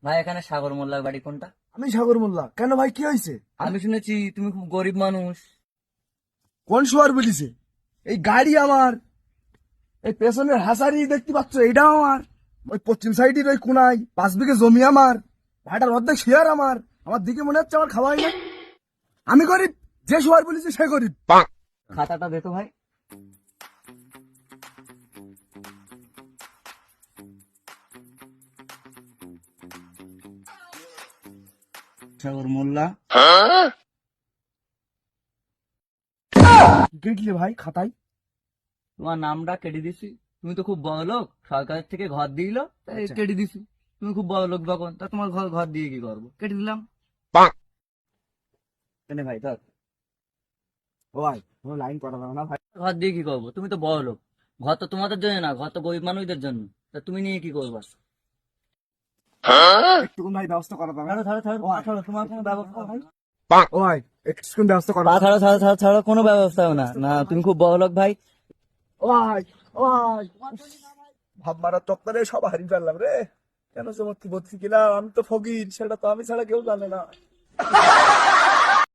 ভাই এখানে সাগর মোল্লার বাড়ি কোনটা? আমি সাগর মোল্লা। কেন ভাই, কি হয়েছে? আমি শুনেছি তুমি খুব গরিব মানুষ। কোন শোয়ার বলিছে? এই গাড়ি আমার, এই পেছনের হাসারি দেখতে পাচ্ছ, এটাও আমার। ওই পশ্চিম সাইডের ওই কোনায় 5 বিঘে জমি আমার, ভাইটার অর্ধেক শেয়ার আমার। আমার দিকে মনে হচ্ছে আমার খাওয়াই না। আমি গরিব, যে শোয়ার বলিছে সে গরিব। খাতাটা দে তো ভাই। সাগর মোল্লা লিখলে ভাই খাতায়? তোমার নামটা কেটে দিছি। তুমি তো খুব বড় লোক, সরকারের থেকে ঘর দিল, তাই আচ্ছা। কেটে দিছি। তুমি খুব বড় লোক যখন, তা তোমার ঘর ঘর দিয়ে কি করবো, কেটে দিলাম। কেন ভাই ধর। ও ভাই, কোনো লাইন করা যাবে না ভাই। ঘর দিয়ে কি করবো, তুমি তো বড় লোক। ঘর তো তোমাদের জন্য না, ঘর তো গরিব মানুষদের জন্য। তা তুমি নিয়ে কি করবা? একটু ভাই ব্যবস্থা করা যাবে না? ছাড়ো ছাড়ো ছাড়ো ছাড়ো, তোমার কোনো ব্যবস্থা ভাই? ও ভাই, একটু ব্যবস্থা করা। ছাড়ো ছাড়ো ছাড়ো ছাড়ো, কোনো ব্যবস্থা হবে না। না তুমি খুব বড় লোক ভাই। ও ভাই, ও ভাই, ভাব মারা চত্বরে সব হারিয়ে ফেললাম রে। কেন চমৎকি বলছি কিনা, আমি তো ফকির, সেটা তো আমি ছাড়া কেউ জানে না।